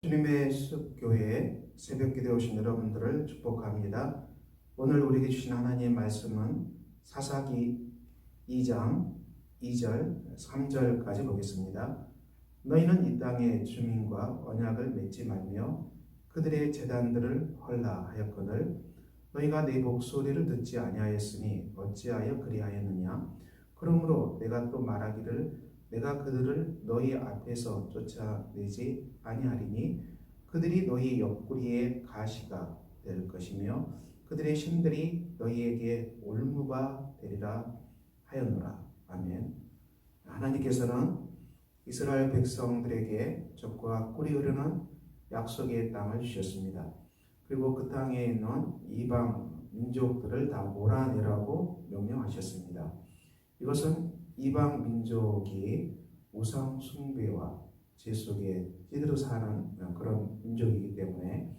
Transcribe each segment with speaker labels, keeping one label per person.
Speaker 1: 주님의 숲교회 새벽기도에 오신 여러분들을 축복합니다. 오늘 우리에게 주신 하나님의 말씀은 사사기 2장 2절 3절까지 보겠습니다. 너희는 이 땅의 주민과 언약을 맺지 말며 그들의 제단들을 헐라하였거늘 너희가 내 목소리를 듣지 아니하였으니 어찌하여 그리하였느냐. 그러므로 내가 또 말하기를 내가 그들을 너희 앞에서 쫓아내지 아니하리니 그들이 너희 옆구리에 가시가 될 것이며 그들의 신들이 너희에게 올무가 되리라 하였노라. 아멘. 하나님께서는 이스라엘 백성들에게 젖과 꿀이 흐르는 약속의 땅을 주셨습니다. 그리고 그 땅에 있는 이방 민족들을 다 몰아내라고 명령하셨습니다. 이것은 이방 민족이 우상 숭배와 죄 속에 찌들어 사는 그런 민족이기 때문에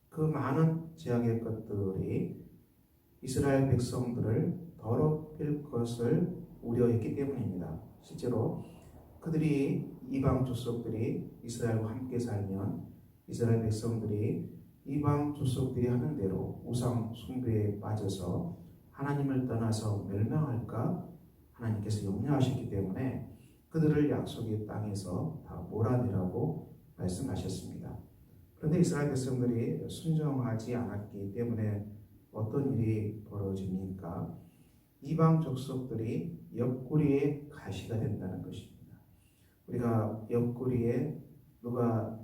Speaker 1: 그 많은 죄악의 것들이 이스라엘 백성들을 더럽힐 것을 우려했기 때문입니다. 실제로 그들이 이방 족속들이 이스라엘과 함께 살면 이스라엘 백성들이 이방 족속들이 하는 대로 우상 숭배에 빠져서 하나님을 떠나서 멸망할까 하나님께서 염려하셨기 때문에 그들을 약속의 땅에서 다 몰아내라고 말씀하셨습니다. 그런데 이스라엘 백성들이 순종하지 않았기 때문에 어떤 일이 벌어집니까? 이방 족속들이 옆구리에 가시가 된다는 것입니다. 우리가 옆구리에 누가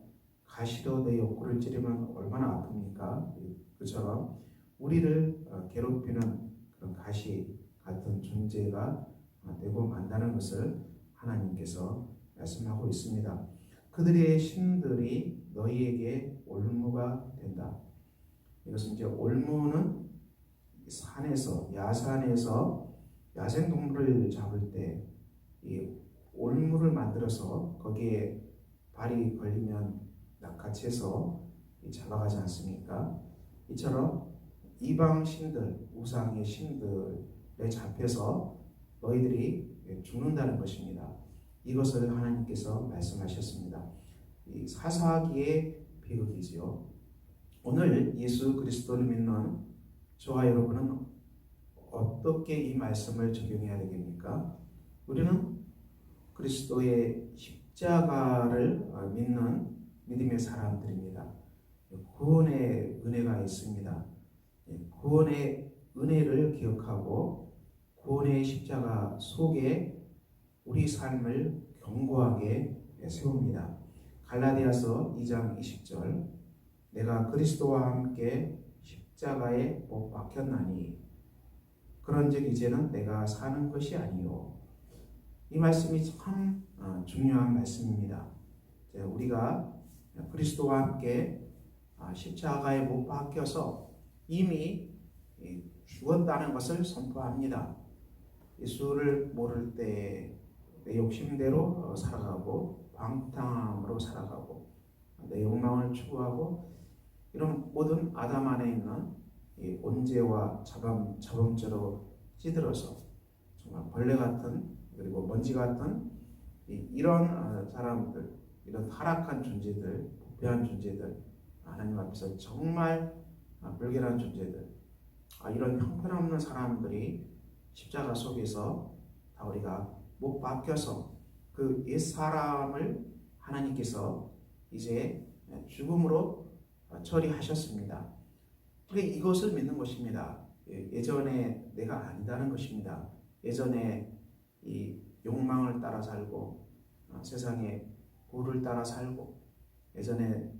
Speaker 1: 가시로 내 옆구리를 찌르면 얼마나 아픕니까? 그처럼 우리를 괴롭히는 그런 가시 같은 존재가 되고 만다는 것을 하나님께서 말씀하고 있습니다. 그들의 신들이 너희에게 올무가 된다. 이것은 이제 올무는 산에서 야산에서 야생동물을 잡을 때 이 올무를 만들어서 거기에 발이 걸리면 낚아채서 잡아가지 않습니까? 이처럼 이방 신들, 우상의 신들에 잡혀서 너희들이 죽는다는 것입니다. 이것을 하나님께서 말씀하셨습니다. 이 사사기의 비극이지요. 오늘 예수 그리스도를 믿는 저와 여러분은 어떻게 이 말씀을 적용해야 되겠습니까? 우리는 그리스도의 십자가를 믿는 믿음의 사람들입니다. 구원의 은혜가 있습니다. 구원의 은혜를 기억하고 구원의 십자가 속에 우리 삶을 견고하게 세웁니다. 갈라디아서 2장 20절 내가 그리스도와 함께 십자가에 못 박혔나니 그런즉 이제는 내가 사는 것이 아니요. 이 말씀이 참 중요한 말씀입니다. 우리가 그리스도와 함께 십자가에 못 박혀서 이미 죽었다는 것을 선포합니다. 예수를 모를 때 내 욕심대로 살아가고 방탕함으로 살아가고 내 욕망을 추구하고 이런 모든 아담 안에 있는 온죄와 자범죄로 찌들어서 정말 벌레 같은 그리고 먼지 같은 이런 사람들, 이런 타락한 존재들, 부패한 존재들, 하나님 앞에서 정말 불결한 존재들, 이런 형편없는 사람들이 십자가 속에서 다 우리가 못 박혀서 그 옛사람을 하나님께서 이제 죽음으로 처리하셨습니다. 그러니까 이것을 믿는 것입니다. 예전에 내가 아니다는 것입니다. 예전에 이 욕망을 따라 살고 세상의 부를 따라 살고 예전에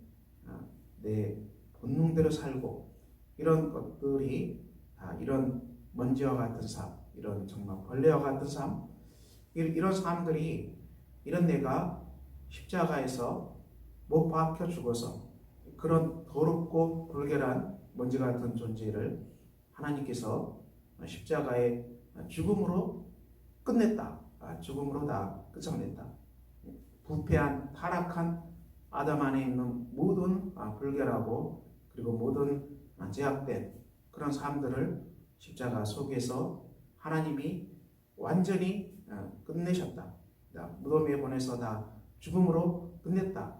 Speaker 1: 내 본능대로 살고 이런 것들이 다 이런 먼지와 같은 삶, 이런 정말 벌레와 같은 삶, 이런 사람들이 이런 내가 십자가에서 못 박혀 죽어서 그런 더럽고 불결한 먼지 같은 존재를 하나님께서 십자가의 죽음으로 끝냈다. 죽음으로 다 끝장냈다. 부패한 타락한 아담 안에 있는 모든 불결하고 그리고 모든 제약된 그런 삶들을 십자가 속에서 하나님이 완전히 끝내셨다. 무덤에 보내서 다 죽음으로 끝냈다.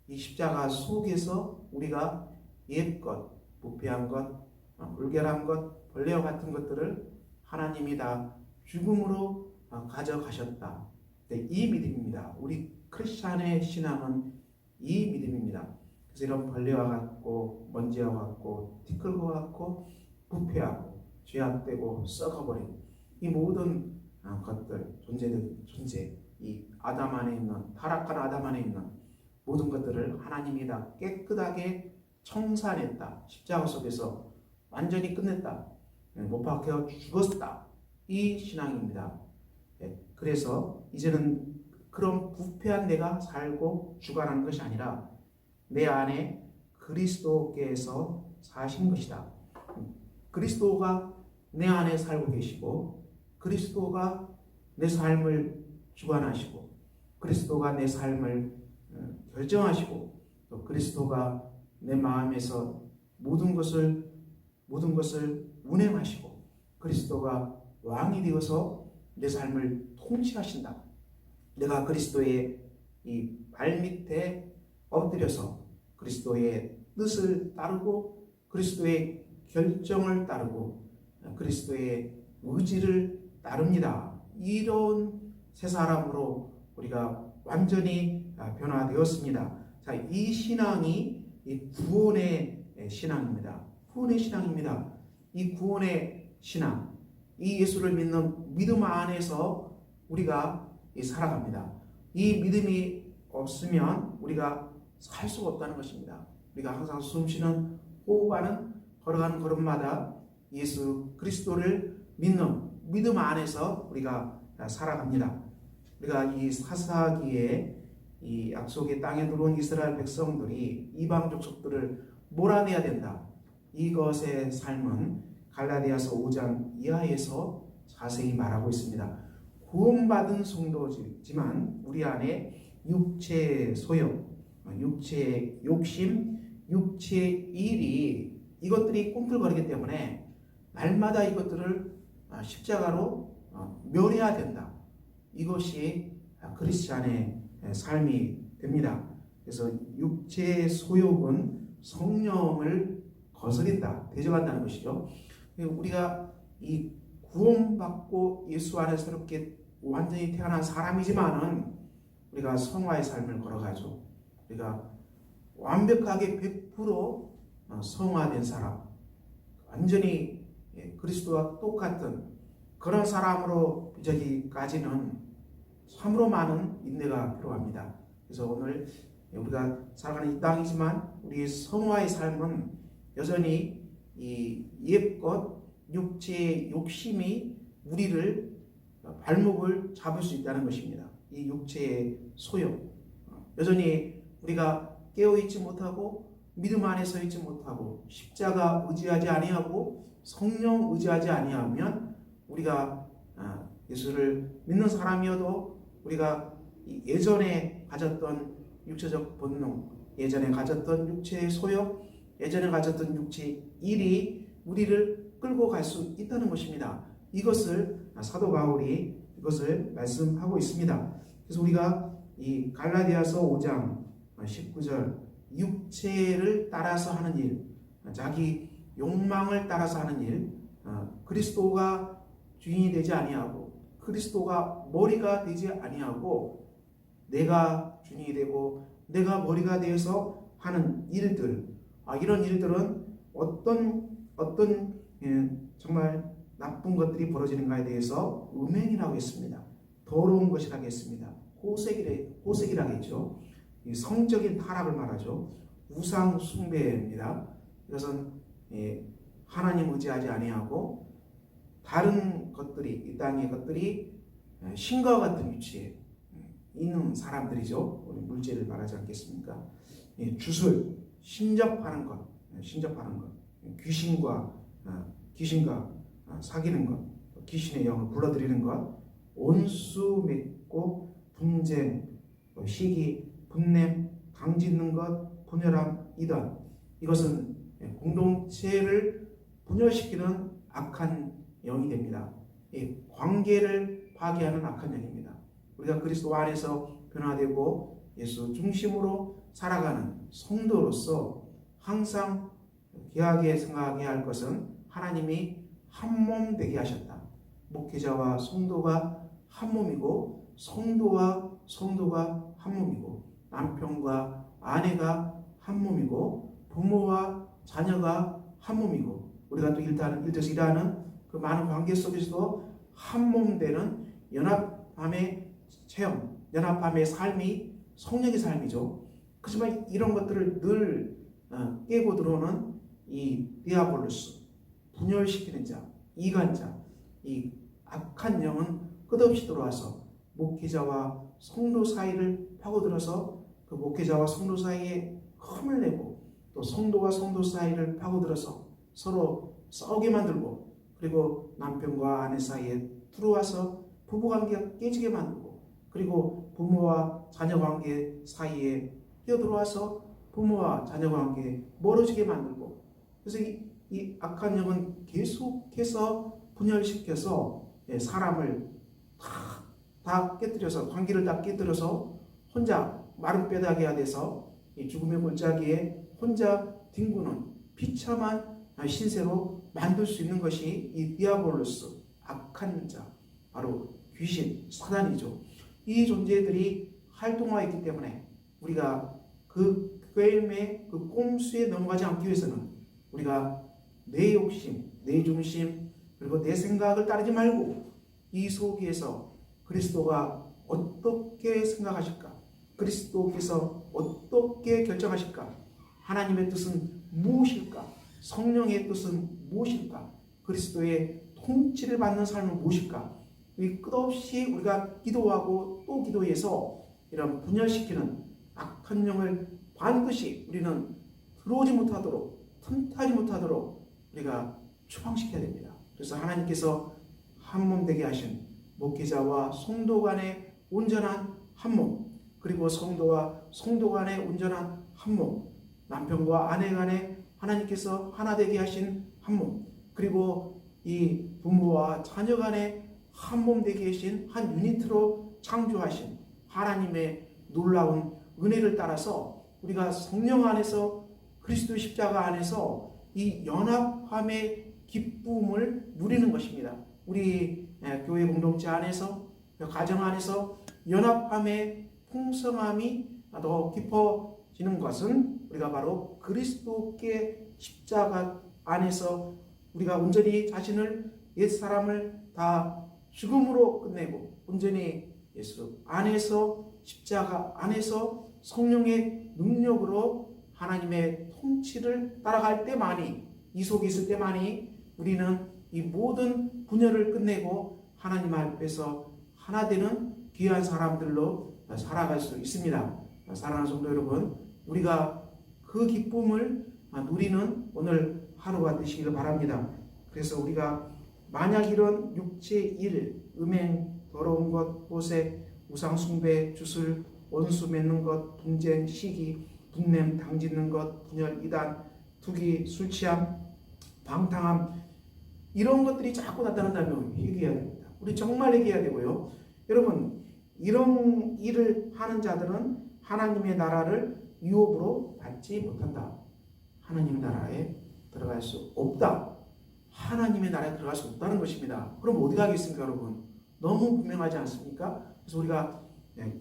Speaker 1: 이 십자가 속에서 우리가 옛것, 부패한 것, 불결한 것, 벌레와 같은 것들을 하나님이 다 죽음으로 가져가셨다. 이 믿음입니다. 우리 크리스찬의 신앙은 이 믿음입니다. 그래서 이런 벌레와 같고 먼지와 같고 티끌과 같고 부패하고 죄악되고 썩어버린 이 모든 것들, 존재, 이 아담 안에 있는, 타락한 아담 안에 있는 모든 것들을 하나님이 다 깨끗하게 청산했다. 십자가 속에서 완전히 끝냈다. 못 박혀 죽었다. 이 신앙입니다. 그래서 이제는 그런 부패한 내가 살고 죽어가는 것이 아니라 내 안에 그리스도께서 사신 것이다. 그리스도가 내 안에 살고 계시고 그리스도가 내 삶을 주관하시고 그리스도가 내 삶을 결정하시고 또 그리스도가 내 마음에서 모든 것을 운행하시고 그리스도가 왕이 되어서 내 삶을 통치하신다. 내가 그리스도의 이 발밑에 엎드려서 그리스도의 뜻을 따르고 그리스도의 결정을 따르고 그리스도의 의지를 따릅니다. 이런 새 사람으로 우리가 완전히 변화되었습니다. 자, 이 신앙이 이 구원의 신앙입니다. 구원의 신앙입니다. 이 구원의 신앙, 이 예수를 믿는 믿음 안에서 우리가 살아갑니다. 이 믿음이 없으면 우리가 살 수가 없다는 것입니다. 우리가 항상 숨쉬는 호흡하는 걸어가는 걸음마다 예수 그리스도를 믿는 믿음 안에서 우리가 살아갑니다. 우리가 이 사사기에 이 약속의 땅에 들어온 이스라엘 백성들이 이방 족속들을 몰아내야 된다. 이것의 삶은 갈라디아서 5장 이하에서 자세히 말하고 있습니다. 구원받은 성도지만 우리 안에 육체의 소욕, 육체의 욕심, 육체의 일이 이것들이 꿈틀거리기 때문에 날마다 이것들을 십자가로 멸해야 된다. 이것이 크리스찬의 삶이 됩니다. 그래서 육체의 소욕은 성령을 거스린다, 대적한다는 것이죠. 우리가 이 구원받고 예수 안에서 이렇게 완전히 태어난 사람이지만은 우리가 성화의 삶을 걸어가죠. 우리가 완벽하게 100% 성화된 사람, 완전히 그리스도와 똑같은 그런 사람으로 되기까지는 참으로 많은 인내가 필요합니다. 그래서 오늘 우리가 살아가는 이 땅이지만 우리의 성화의 삶은 여전히 이 옛것 육체의 욕심이 우리를 발목을 잡을 수 있다는 것입니다. 이 육체의 소욕, 여전히 우리가 깨어있지 못하고 믿음 안에 서 있지 못하고 십자가 의지하지 아니하고 성령 의지하지 아니하면 우리가 예수를 믿는 사람이어도 우리가 예전에 가졌던 육체적 본능, 예전에 가졌던 육체의 소욕, 예전에 가졌던 육체의 일이 우리를 끌고 갈 수 있다는 것입니다. 이것을 사도 바울이 이것을 말씀하고 있습니다. 그래서 우리가 이 갈라디아서 5장 19절 육체를 따라서 하는 일, 자기 욕망을 따라서 하는 일, 그리스도가 주인이 되지 아니하고 그리스도가 머리가 되지 아니하고 내가 주인이 되고 내가 머리가 되어서 하는 일들, 이런 일들은 어떤 정말 나쁜 것들이 벌어지는가에 대해서 음행이라고 했습니다. 더러운 것이라고 했습니다. 호색이라고 했죠. 성적인 타락을 말하죠. 우상 숭배입니다. 이것은 하나님 의지하지 아니하고 다른 것들이, 이 땅의 것들이 신과 같은 위치에 있는 사람들이죠. 우리 물질을 말하지 않겠습니까? 주술, 신접하는 것, 귀신과 사귀는 것, 귀신의 영을 불러들이는 것, 온수 맺고 분쟁, 시기, 분냄, 강짓는 것, 분열함, 이단. 이것은 공동체를 분열시키는 악한 영이 됩니다. 관계를 파괴하는 악한 영입니다. 우리가 그리스도 안에서 변화되고 예수 중심으로 살아가는 성도로서 항상 귀하게 생각해야 할 것은 하나님이 한 몸 되게 하셨다. 목회자와 성도가 한 몸이고, 성도가 한 몸이고, 남편과 아내가 한 몸이고, 부모와 자녀가 한 몸이고, 우리가 또 일터에서 일하는 그 많은 관계 속에서도 한 몸 되는 연합함의 체험, 연합함의 삶이 성령의 삶이죠. 그렇지만 이런 것들을 늘 깨고 들어오는 이 디아볼로스, 분열시키는 자, 이간자, 이 악한 영은 끝없이 들어와서 목회자와 성도 사이를 파고들어서 그 목회자와 성도 사이에 흠을 내고, 또 성도와 성도 사이를 파고들어서 서로 싸우게 만들고, 그리고 남편과 아내 사이에 들어와서 부부관계가 깨지게 만들고, 그리고 부모와 자녀관계 사이에 뛰어들어와서 부모와 자녀관계 멀어지게 만들고, 그래서 이 악한 영은 계속해서 분열시켜서 사람을 다 깨뜨려서, 관계를 다 깨뜨려서 혼자 마른 뼈다귀가 돼서 이 죽음의 골짜기에 혼자 뒹구는 비참한 신세로 만들 수 있는 것이 이 디아볼로스, 악한 자, 바로 귀신, 사단이죠. 이 존재들이 활동하고 있기 때문에 우리가 그 게임의 그 꼼수에 넘어가지 않기 위해서는 우리가 내 욕심, 내 중심, 그리고 내 생각을 따르지 말고 이 속에서 그리스도가 어떻게 생각하실까? 그리스도께서 어떻게 결정하실까? 하나님의 뜻은 무엇일까? 성령의 뜻은 무엇일까? 그리스도의 통치를 받는 삶은 무엇일까? 끝없이 우리가 기도하고 또 기도해서 이런 분열시키는 악한 영을 반드시 우리는 들어오지 못하도록, 틈타지 못하도록 우리가 추방시켜야 됩니다. 그래서 하나님께서 한 몸 되게 하신 목회자와 성도 간의 온전한 한 몸, 그리고 성도와 성도 간의 온전한 한 몸, 남편과 아내 간의 하나님께서 하나 되게 하신 한 몸, 그리고 이 부모와 자녀 간의 한 몸 되게 하신 한 유니트로 창조하신 하나님의 놀라운 은혜를 따라서 우리가 성령 안에서, 그리스도 십자가 안에서 이 연합함의 기쁨을 누리는 것입니다. 우리 교회 공동체 안에서, 가정 안에서 연합함의 풍성함이 더 깊어지는 것은 우리가 바로 그리스도께 십자가 안에서 우리가 온전히 자신을, 옛사람을 다 죽음으로 끝내고 온전히 예수 안에서, 십자가 안에서 성령의 능력으로 하나님의 통치를 따라갈 때만이, 이 속에 있을 때만이 우리는 이 모든 분열을 끝내고 하나님 앞에서 하나 되는 귀한 사람들로 살아갈 수 있습니다. 사랑하는 성도 여러분, 우리가 그 기쁨을 누리는 오늘 하루가 되시기를 바랍니다. 그래서 우리가 만약 이런 육체의 일, 음행, 더러운 것, 보색, 우상숭배, 주술, 원수 맺는 것, 분쟁, 시기, 분냄, 당짓는 것, 분열, 이단, 투기, 술취함, 방탕함, 이런 것들이 자꾸 나타난다면 회개해야 됩니다. 우리 정말 회개해야 되고요. 여러분, 이런 일을 하는 자들은 하나님의 나라를 유업으로 받지 못한다. 하나님 나라에 들어갈 수 없다. 하나님의 나라에 들어갈 수 없다는 것입니다. 그럼 어디 가겠습니까, 여러분? 너무 분명하지 않습니까? 그래서 우리가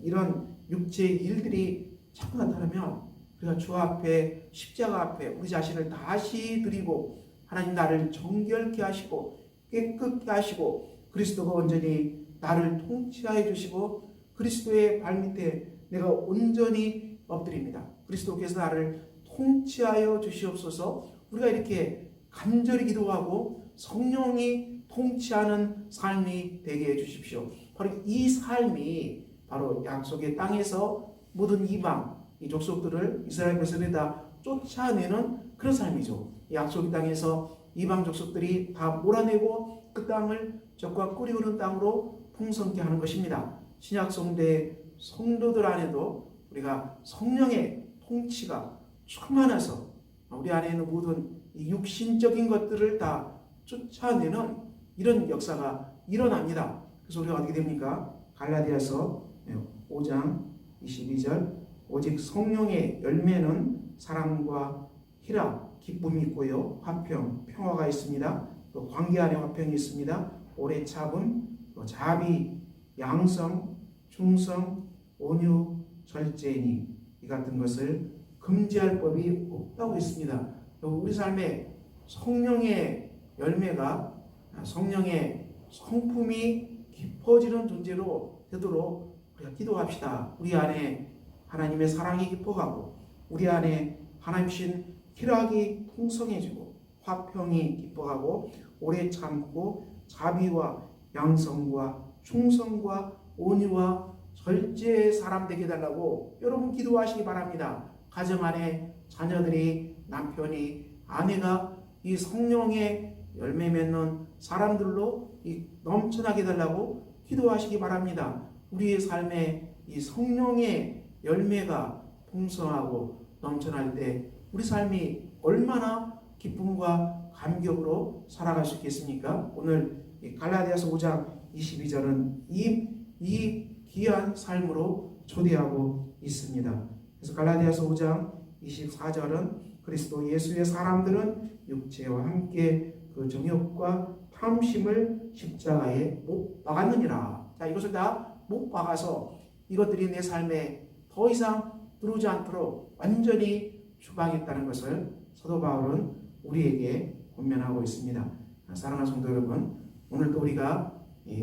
Speaker 1: 이런 육체의 일들이 자꾸 나타나면 우리가 주 앞에, 십자가 앞에 우리 자신을 다시 드리고, 하나님 나를 정결케 하시고 깨끗게 하시고 그리스도가 온전히 나를 통치하여 주시고 그리스도의 발밑에 내가 온전히 엎드립니다. 그리스도께서 나를 통치하여 주시옵소서. 우리가 이렇게 간절히 기도하고 성령이 통치하는 삶이 되게 해주십시오. 바로 이 삶이 바로 약속의 땅에서 모든 이방, 이 족속들을 이스라엘 백성들이 다 쫓아내는 그런 삶이죠. 약속의 땅에서 이방 족속들이 다 몰아내고 그 땅을 적과 꿀이 흐르는 땅으로 풍성케 하는 것입니다. 신약 성대 성도들 안에도 우리가 성령의 통치가 충만해서 우리 안에 있는 모든 이 육신적인 것들을 다 쫓아내는 이런 역사가 일어납니다. 그래서 우리가 어떻게 됩니까? 갈라디아서 5장 22절 오직 성령의 열매는 사랑과 희락, 기쁨이 있고요. 화평, 평화가 있습니다. 또 관계 안에 화평이 있습니다. 오래 참음, 또 자비, 양성, 충성, 온유, 절제니 이 같은 것을 금지할 법이 없다고 했습니다. 우리 삶에 성령의 열매가 성령의 성품이 깊어지는 존재로 되도록 우리가 기도합시다. 우리 안에 하나님의 사랑이 깊어가고 우리 안에 하나님 주신 희락이 풍성해지고 화평이 깊어가고 오래 참고 자비와 양성과 충성과 온유와 절제의 사람 되게 해달라고 여러분 기도하시기 바랍니다. 가정 안에 자녀들이, 남편이, 아내가 이 성령의 열매 맺는 사람들로 넘쳐나게 해달라고 기도하시기 바랍니다. 우리의 삶에 이 성령의 열매가 풍성하고 넘쳐날 때 우리 삶이 얼마나 기쁨과 감격으로 살아갈 수 있겠습니까? 오늘 갈라디아서 5장 22절은 이 귀한 삶으로 초대하고 있습니다. 그래서 갈라디아서 5장 24절은 그리스도 예수의 사람들은 육체와 함께 그 정욕과 탐심을 십자가에 못 박았느니라. 자, 이것을 다 못 박아서 이것들이 내 삶에 더 이상 들어오지 않도록 완전히 추방했다는 것을 사도 바울은 우리에게 권면하고 있습니다. 사랑하는 성도 여러분, 오늘도 우리가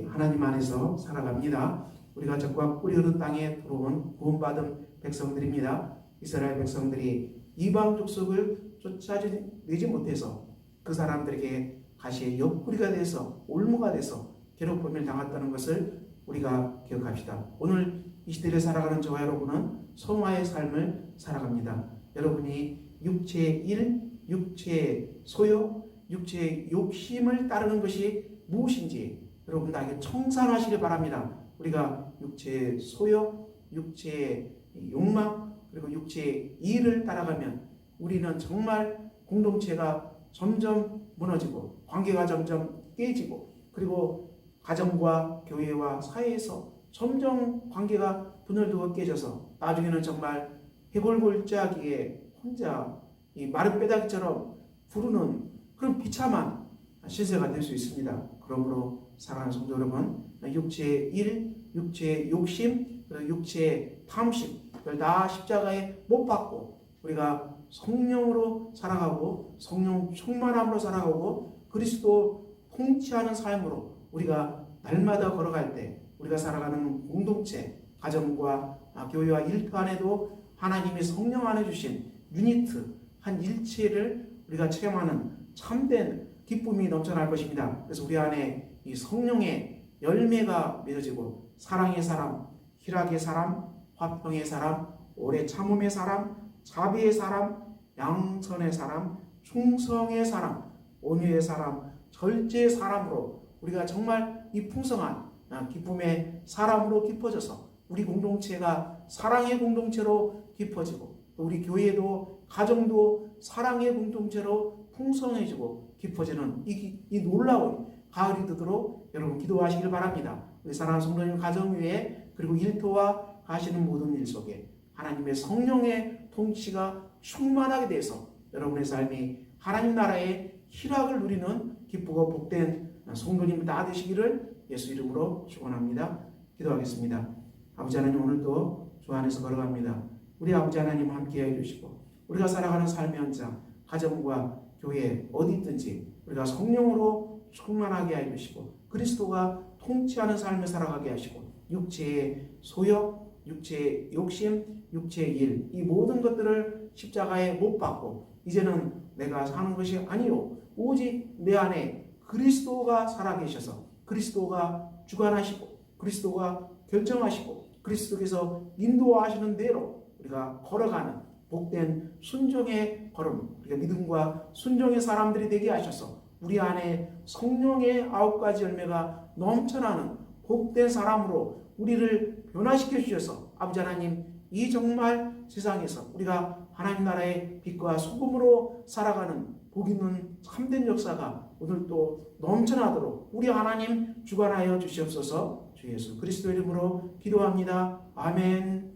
Speaker 1: 하나님 안에서 살아갑니다. 우리가 적과 꿀이 흐르는 땅에 들어온 구원받은 백성들입니다. 이스라엘 백성들이 이방 족속을 쫓아내지 못해서 그 사람들에게 가시의 옆구리가 돼서 올무가 돼서 괴롭힘을 당했다는 것을 우리가 기억합시다. 오늘 이 시대를 살아가는 저와 여러분은 성화의 삶을 살아갑니다. 여러분이 육체의 일, 육체의 소욕, 육체의 욕심을 따르는 것이 무엇인지 여러분 나에게 청산하시길 바랍니다. 우리가 육체의 소욕, 육체의 욕망, 그리고 육체의 일을 따라가면 우리는 정말 공동체가 점점 무너지고 관계가 점점 깨지고 그리고 가정과 교회와 사회에서 점점 관계가 분열되고 깨져서 나중에는 정말 해골골짜기에 혼자 이 마른 뼈다귀처럼 부르는 그런 비참한 신세가 될 수 있습니다. 그러므로 사랑하는 성도 여러분, 육체의 일, 육체의 욕심, 육체의 탐심 그걸 다 십자가에 못 박고 우리가 성령으로 살아가고 성령 충만함으로 살아가고 그리스도 통치하는 삶으로 우리가 날마다 걸어갈 때 우리가 살아가는 공동체, 가정과 교회와 일터 안에도 하나님이 성령 안에 주신 유니트, 한 일체를 우리가 체험하는 참된 기쁨이 넘쳐날 것입니다. 그래서 우리 안에 이 성령의 열매가 맺어지고 사랑의 사람, 희락의 사람, 화평의 사람, 오래 참음의 사람, 자비의 사람, 양선의 사람, 충성의 사람, 온유의 사람, 절제의 사람으로 우리가 정말 이 풍성한 기쁨의 사람으로 깊어져서 우리 공동체가 사랑의 공동체로 깊어지고 또 우리 교회도 가정도 사랑의 공동체로 풍성해지고 깊어지는 이 놀라운 가을이 되도록 여러분 기도하시길 바랍니다. 우리 사랑하는 성도님 가정 위에 그리고 일터와 하시는 모든 일 속에 하나님의 성령의 통치가 충만하게 돼서 여러분의 삶이 하나님 나라의 희락을 누리는 기쁘고 복된 성도님 다 되시기를 예수 이름으로 축원합니다. 기도하겠습니다. 아버지 하나님, 오늘도 주 안에서 걸어갑니다. 우리 아버지 하나님 함께 해주시고 우리가 살아가는 삶의 현장, 가정과 교회 어디 있든지 우리가 성령으로 충만하게 해주시고 그리스도가 통치하는 삶을 살아가게 하시고 육체의 소욕, 육체의 욕심, 육체의 일, 이 모든 것들을 십자가에 못 박고 이제는 내가 사는 것이 아니요 오직 내 안에 그리스도가 살아계셔서 그리스도가 주관하시고 그리스도가 결정하시고 그리스도께서 인도하시는 대로 우리가 걸어가는 복된 순종의 걸음, 우리가 믿음과 순종의 사람들이 되게 하셔서 우리 안에 성령의 9가지 열매가 넘쳐나는 복된 사람으로 우리를 변화시켜 주셔서 아버지 하나님, 이 정말 세상에서 우리가 하나님 나라의 빛과 소금으로 살아가는 복 있는 참된 역사가 오늘도 넘쳐나도록 우리 하나님 주관하여 주시옵소서. 주 예수 그리스도 이름으로 기도합니다. 아멘.